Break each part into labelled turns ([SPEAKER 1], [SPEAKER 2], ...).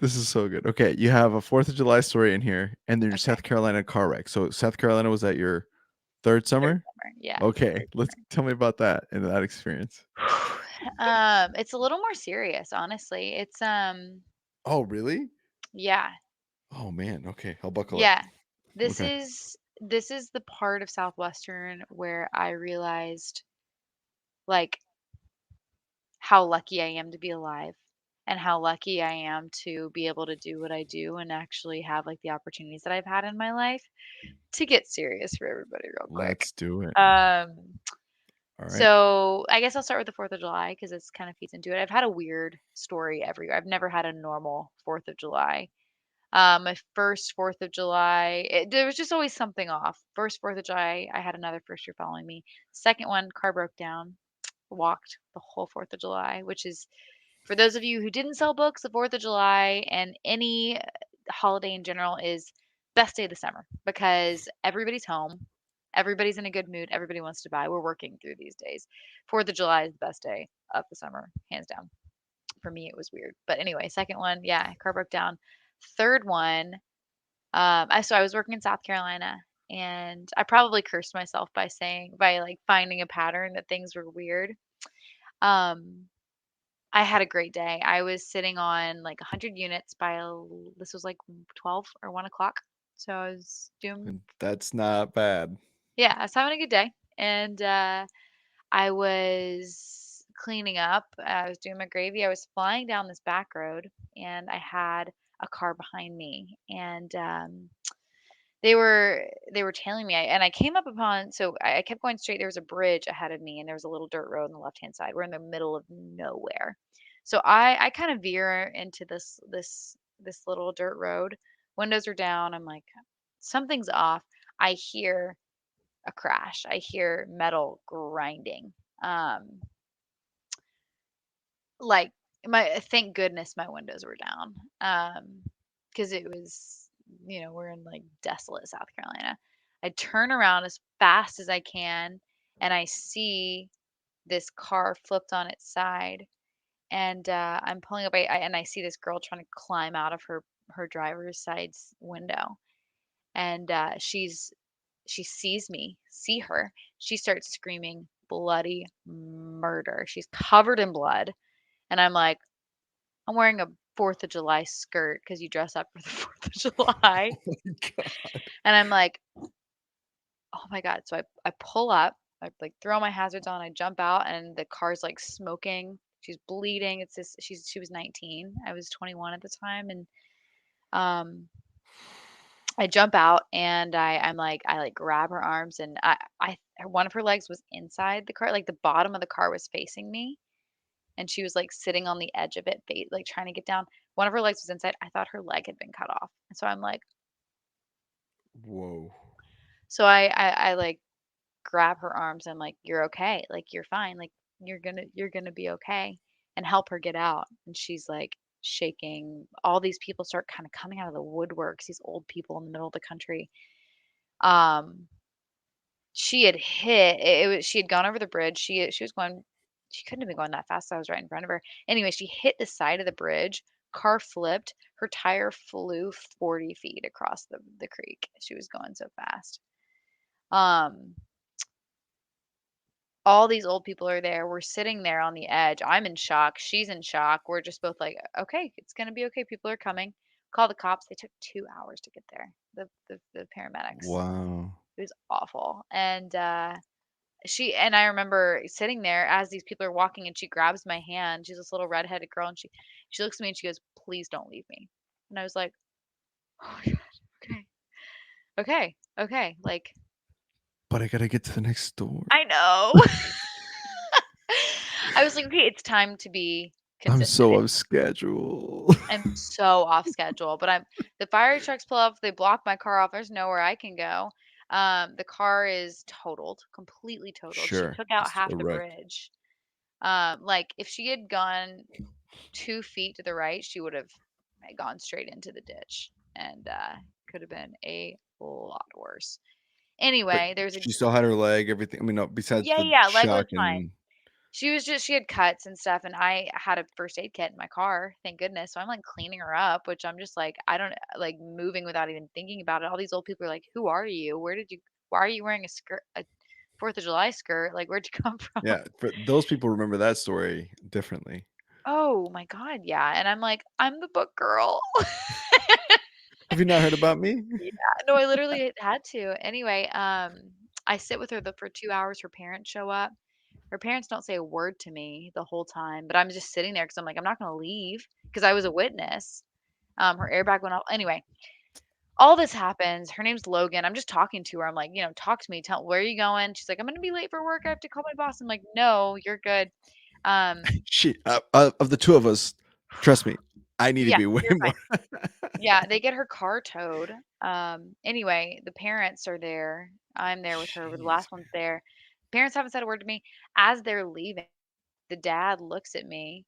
[SPEAKER 1] This is so good. Okay, you have a 4th of July story in here, and then your
[SPEAKER 2] Okay.
[SPEAKER 1] South Carolina car wreck. So South Carolina was that your 3rd
[SPEAKER 2] Third
[SPEAKER 1] summer?
[SPEAKER 2] summer. Yeah, it's the
[SPEAKER 1] Okay,
[SPEAKER 2] third
[SPEAKER 1] let's tell me about that and that experience.
[SPEAKER 2] summer. It's a little more serious, honestly.
[SPEAKER 1] Oh, really?
[SPEAKER 2] Yeah,
[SPEAKER 1] Oh, man. Okay, I'll buckle up.
[SPEAKER 2] yeah. This
[SPEAKER 1] Okay.
[SPEAKER 2] is this is the part of Southwestern where I realized like how lucky I am to be alive and how lucky I am to be able to do what I do and actually have like the opportunities that I've had in my life to get serious for everybody real quick.
[SPEAKER 1] Let's do it.
[SPEAKER 2] Um,
[SPEAKER 1] All right.
[SPEAKER 2] so I guess I'll start with the 4th of July because it's kind of feeds into it. I've had a weird story every year. I've never had a normal 4th of July. My first 4th of July, there was just always something off. First 4th of July, I had another first year following me. Second one, car broke down, walked the whole 4th of July, which is for those of you who didn't sell books, the 4th of July and any holiday in general is best day of the summer because everybody's home. Everybody's in a good mood. Everybody wants to buy. We're working through these days. 4th of July is the best day of the summer, hands down. For me, it was weird. But anyway, second one, yeah, car broke down. Third one, I was working in South Carolina and I probably cursed myself by like finding a pattern that things were weird. Um, I had a great day. I was sitting on like 100 units this was like 12 or 1 o'clock. So I was doing,
[SPEAKER 1] And that's not bad.
[SPEAKER 2] yeah, I was having a good day. And I was cleaning up. I was doing my gravy. I was flying down this back road and I had a car behind me. And they were they were tailing me, and I came up upon I kept going straight, there was a bridge ahead of me, and there was a little dirt road on the left-hand side. We're in the middle of nowhere. So I kind of veer into this little dirt road. Windows are down. I'm like, "Something's off." I hear a crash. I hear metal grinding. Um, like, thank goodness my windows were down, because it was we're in, like, desolate South Carolina. I turn around as fast as I can, and I see this car flipped on its side, and, I'm pulling up, and I see this girl trying to climb out of her driver's side's window, and, she sees me, see her, she starts screaming bloody murder. She's covered in blood, and I'm like, I'm wearing a 4th of July skirt because you dress up for the 4th of July,
[SPEAKER 1] Oh my god.
[SPEAKER 2] and I'm like, "Oh my god." So I pull up, I, like, throw my hazards on, I jump out, and the car's, like, smoking, she's bleeding, it's this she was 19, I was 21 at the time, and, um, I jump out, and I, like, grab her arms, and one of her legs was inside the car, like, the bottom of the car was facing me, and she was, like, sitting on the edge of it, like, trying to get down. One of her legs was inside. I thought her leg had been cut off, and so I'm like,
[SPEAKER 1] Whoa.
[SPEAKER 2] like, grab her arms and like, "You're okay, like, you're fine, like, you're gonna be okay," and help her get out, and she's, like, shaking. All these people start kinda coming out of the woodworks, these old people in the middle of the country. Um, she had hit it was she had gone over the bridge, she was going she couldn't have been going that fast, I was right in front of her. Anyway, she hit the side of the bridge, car flipped, her tire flew 40 feet across the creek. She was going so fast. Um, all these old people are there. We're sitting there on the edge. I'm in shock. She's in shock. We're just both like, okay, it's gonna be okay. People are coming. Call the cops. They took 2 hours to get there. The paramedics.
[SPEAKER 1] Wow.
[SPEAKER 2] It was awful. And I remember sitting there as these people are walking, and she grabs my hand. She's this little redheaded girl, and she looks at me and she goes, "Please don't leave me." And I was like, "Oh my god, okay, okay, okay." Like,
[SPEAKER 1] But I gotta get to the next door.
[SPEAKER 2] I know. I was like, "Okay, it's time to be
[SPEAKER 1] I'm
[SPEAKER 2] consistent."
[SPEAKER 1] so off schedule.
[SPEAKER 2] I'm so off schedule, but the fire trucks pull up, they block my car off. There's nowhere I can go. The car is totaled, completely totaled. She
[SPEAKER 1] Sure.
[SPEAKER 2] took out
[SPEAKER 1] Just
[SPEAKER 2] half
[SPEAKER 1] a
[SPEAKER 2] the
[SPEAKER 1] wreck.
[SPEAKER 2] bridge. Like if she had gone 2 feet to the right, she would have gone straight into the ditch, and could have been a lot worse.
[SPEAKER 1] But
[SPEAKER 2] Anyway, there's a
[SPEAKER 1] she still had her leg, everything. I mean, no, besides
[SPEAKER 2] yeah,
[SPEAKER 1] the
[SPEAKER 2] yeah, leg was
[SPEAKER 1] shock
[SPEAKER 2] fine.
[SPEAKER 1] and
[SPEAKER 2] She had cuts and stuff, and I had a first aid kit in my car, thank goodness, so I'm, like, cleaning her up, which I'm just like, I don't like, moving without even thinking about it. All these old people are like, "Who are you? Where did you why are you wearing a 4th of July skirt? Like, where'd you come from?"
[SPEAKER 1] Yeah, for those people remember that story differently.
[SPEAKER 2] Oh my god, yeah, and I'm like, "I'm the book girl."
[SPEAKER 1] Have you not heard about me?
[SPEAKER 2] Yeah, no, I literally had to. Anyway, I sit with her for 2 hours, her parents show up. Her parents don't say a word to me the whole time, but I'm just sitting there because 'cause I'm like, "I'm not gonna leave because I was a witness." Her airbag went off. Anyway, all this happens. Her name's Logan. I'm just talking to her. I'm like, "Talk to me. Tell where are you going?" She's like, "I'm gonna be late for work. I have to call my boss." I'm like, "No, you're good." Um,
[SPEAKER 1] She of the 2 of us, trust me, I need to
[SPEAKER 2] yeah,
[SPEAKER 1] be way
[SPEAKER 2] you're fine.
[SPEAKER 1] more.
[SPEAKER 2] Yeah, they get her car towed. Anyway, the parents are there. I'm there with her. The
[SPEAKER 1] Jeez,
[SPEAKER 2] last one's there. Parents haven't said a word to me. As they're leaving, the dad looks at me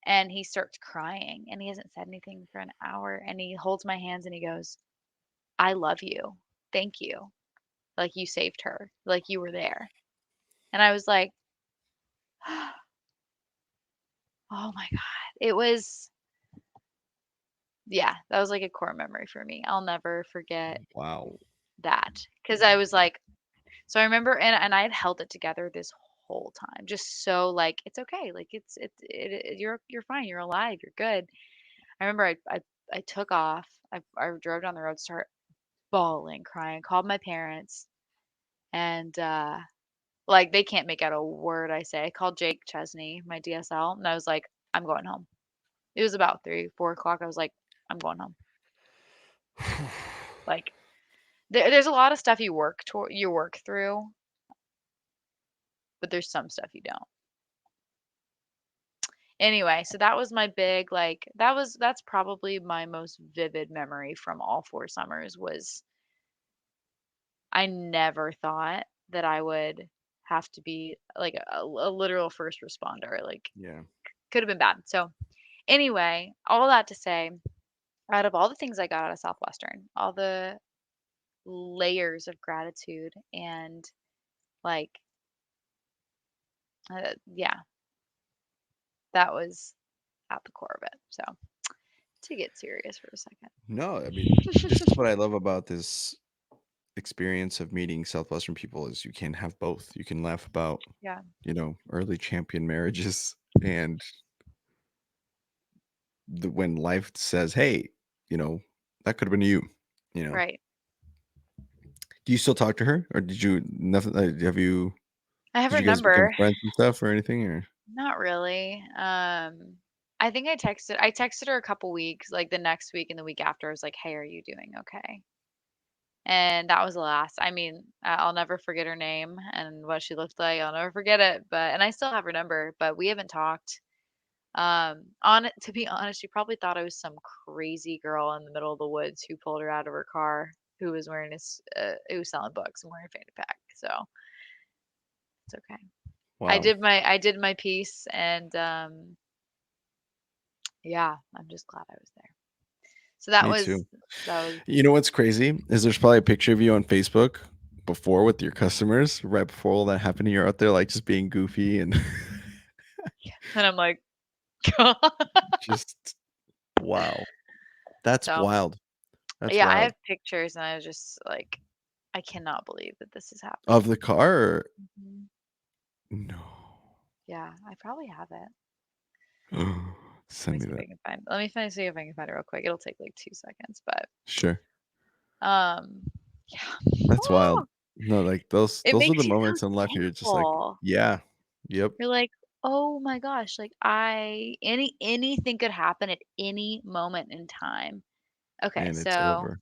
[SPEAKER 2] and he starts crying and he hasn't said anything for an hour and he holds my hands and he goes, "I love you. Thank you. Like you saved her. Like you were there." And I was like, "Oh my god." It was yeah, that was like a core memory for me. I'll never forget
[SPEAKER 1] wow.
[SPEAKER 2] that cuz I was like so I remember and I had held it together this whole time. Just so like it's okay. Like you're fine. You're alive. You're good. I remember I took off. I drove down the road, started bawling, crying, called my parents, and, like, they can't make out a word I say. I called Jake Chesney, my DSL, and I was like, "I'm going home." It was about 3, 4 o'clock. I was like, "I'm going home." Like, there's a lot of stuff you work through, but there's some stuff you don't. Anyway, so that was my big, like that's probably my most vivid memory from all 4 summers was I never thought that I would have to be like a literal first responder, like
[SPEAKER 1] Yeah.
[SPEAKER 2] could have been bad. So anyway, all that to say, out of all the things I got out of Southwestern, all the layers of gratitude and like, yeah, that was at the core of it. So to get serious for a second.
[SPEAKER 1] No, I mean, this is what I love about this experience of meeting Southwestern people is you can have both. You can laugh about,
[SPEAKER 2] Yeah,
[SPEAKER 1] early champion marriages and when life says, "Hey, that could have been you." You know,
[SPEAKER 2] right.
[SPEAKER 1] do you still talk to her, or did you nothing? Have you?
[SPEAKER 2] I have
[SPEAKER 1] Did
[SPEAKER 2] her
[SPEAKER 1] you guys become
[SPEAKER 2] number.
[SPEAKER 1] friends and stuff or anything? Or
[SPEAKER 2] Not really. I think I texted her a couple weeks, like the next week and the week after. I was like, "Hey, are you doing okay?" And that was the last. I mean, I'll never forget her name and what she looked like. I'll never forget it. But and I still have her number, but we haven't talked. On it to be honest, she probably thought I was some crazy girl in the middle of the woods who pulled her out of her car, who was wearing who was selling books and wearing a fanny pack. So it's okay.
[SPEAKER 1] wow,
[SPEAKER 2] I did my piece, and yeah, I'm just glad I was there. So
[SPEAKER 1] me too.
[SPEAKER 2] that was
[SPEAKER 1] You know what's crazy is there's probably a picture of you on Facebook before with your customers right before all that happened. You're out there like just being goofy and
[SPEAKER 2] and I'm like,
[SPEAKER 1] just wow. That's
[SPEAKER 2] so
[SPEAKER 1] wild. That's
[SPEAKER 2] yeah, I
[SPEAKER 1] wild.
[SPEAKER 2] have pictures, and I was just like, I cannot believe that this is
[SPEAKER 1] Of
[SPEAKER 2] happening.
[SPEAKER 1] the car or
[SPEAKER 2] Mhm.
[SPEAKER 1] no?
[SPEAKER 2] Yeah, I probably have it. Let me
[SPEAKER 1] Send me
[SPEAKER 2] see if
[SPEAKER 1] that.
[SPEAKER 2] I can find. Let me see if I can find it real quick. It'll take like 2 seconds, but
[SPEAKER 1] Sure.
[SPEAKER 2] um, yeah,
[SPEAKER 1] That's wild. No, like
[SPEAKER 2] it
[SPEAKER 1] those are the
[SPEAKER 2] makes you so
[SPEAKER 1] moments in life you're just like,
[SPEAKER 2] thankful.
[SPEAKER 1] yeah. Yep.
[SPEAKER 2] You're like, oh my gosh, like anything could happen at any moment in time. Okay,
[SPEAKER 1] And it's
[SPEAKER 2] so
[SPEAKER 1] over.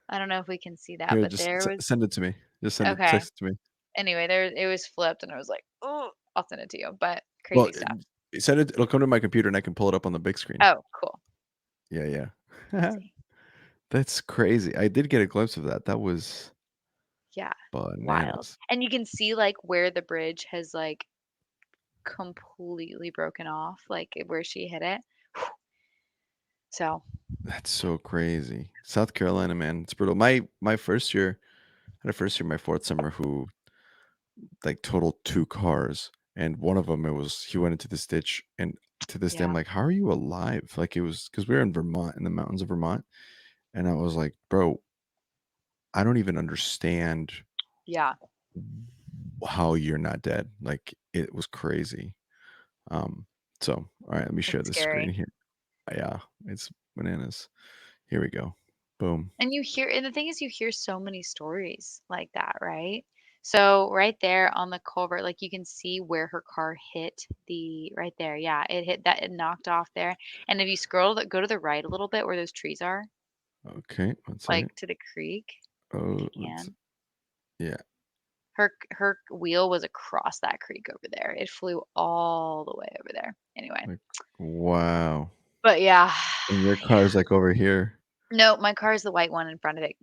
[SPEAKER 2] I don't know if we can see that,
[SPEAKER 1] Here,
[SPEAKER 2] but
[SPEAKER 1] just
[SPEAKER 2] there was
[SPEAKER 1] send it to me. Just send it,
[SPEAKER 2] okay.
[SPEAKER 1] text it to me.
[SPEAKER 2] Anyway, there it was flipped and I was like, "Oh, I'll send it to you." But
[SPEAKER 1] Well,
[SPEAKER 2] crazy stuff.
[SPEAKER 1] send it. It'll come to my computer and I can pull it up on the big screen.
[SPEAKER 2] Oh, cool.
[SPEAKER 1] Yeah,
[SPEAKER 2] Let's
[SPEAKER 1] yeah.
[SPEAKER 2] see.
[SPEAKER 1] That's crazy. I did get a glimpse of that. That was
[SPEAKER 2] Yeah, wild.
[SPEAKER 1] bananas.
[SPEAKER 2] And you can see like where the bridge has like completely broken off, like where she hit it. So,
[SPEAKER 1] That's so crazy. South Carolina, man, it's brutal. My first year, I had a first year, my fourth summer, who like totaled 2 cars, and one of them, it was he went into this ditch, and to this day, I'm
[SPEAKER 2] Yeah.
[SPEAKER 1] like, "How are you alive?" Like, it was because we were in Vermont, in the mountains of Vermont, and I was like, "Bro, I don't even understand
[SPEAKER 2] Yeah.
[SPEAKER 1] how you're not dead." Like, it was crazy. Um, so, alright, let me share
[SPEAKER 2] It's
[SPEAKER 1] the screen
[SPEAKER 2] scary.
[SPEAKER 1] here. Yeah, it's bananas. Here we go. Boom.
[SPEAKER 2] And the thing is you hear so many stories like that, right? So right there on the culvert, like you can see where her car hit the right there. Yeah, it hit that, it knocked off there. And if you go to the right a little bit where those trees are,
[SPEAKER 1] Okay, one
[SPEAKER 2] like
[SPEAKER 1] second.
[SPEAKER 2] to the creek, if
[SPEAKER 1] Oh,
[SPEAKER 2] you
[SPEAKER 1] let's
[SPEAKER 2] can.
[SPEAKER 1] yeah,
[SPEAKER 2] Her wheel was across that creek over there. It flew all the way over there. Anyway.
[SPEAKER 1] like, wow.
[SPEAKER 2] But yeah.
[SPEAKER 1] And your
[SPEAKER 2] Yeah.
[SPEAKER 1] car's, like, over here.
[SPEAKER 2] No, my car is the white one in front of it.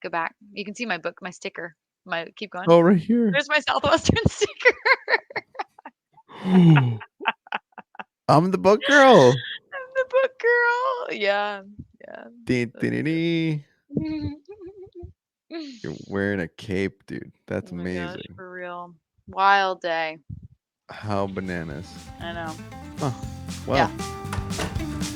[SPEAKER 2] Go back. You can see my book, my sticker. Keep going.
[SPEAKER 1] Oh, right here.
[SPEAKER 2] There's my Southwestern sticker.
[SPEAKER 1] I'm the book girl.
[SPEAKER 2] I'm the book girl. Yeah. Yeah.
[SPEAKER 1] Dee, dee,
[SPEAKER 2] That's
[SPEAKER 1] dee,
[SPEAKER 2] good.
[SPEAKER 1] dee. You're wearing a cape, dude.
[SPEAKER 2] Oh
[SPEAKER 1] That's
[SPEAKER 2] my gosh,
[SPEAKER 1] amazing.
[SPEAKER 2] for real. Wild day.
[SPEAKER 1] How bananas.
[SPEAKER 2] I know.
[SPEAKER 1] Huh.
[SPEAKER 2] Yeah.
[SPEAKER 1] Well,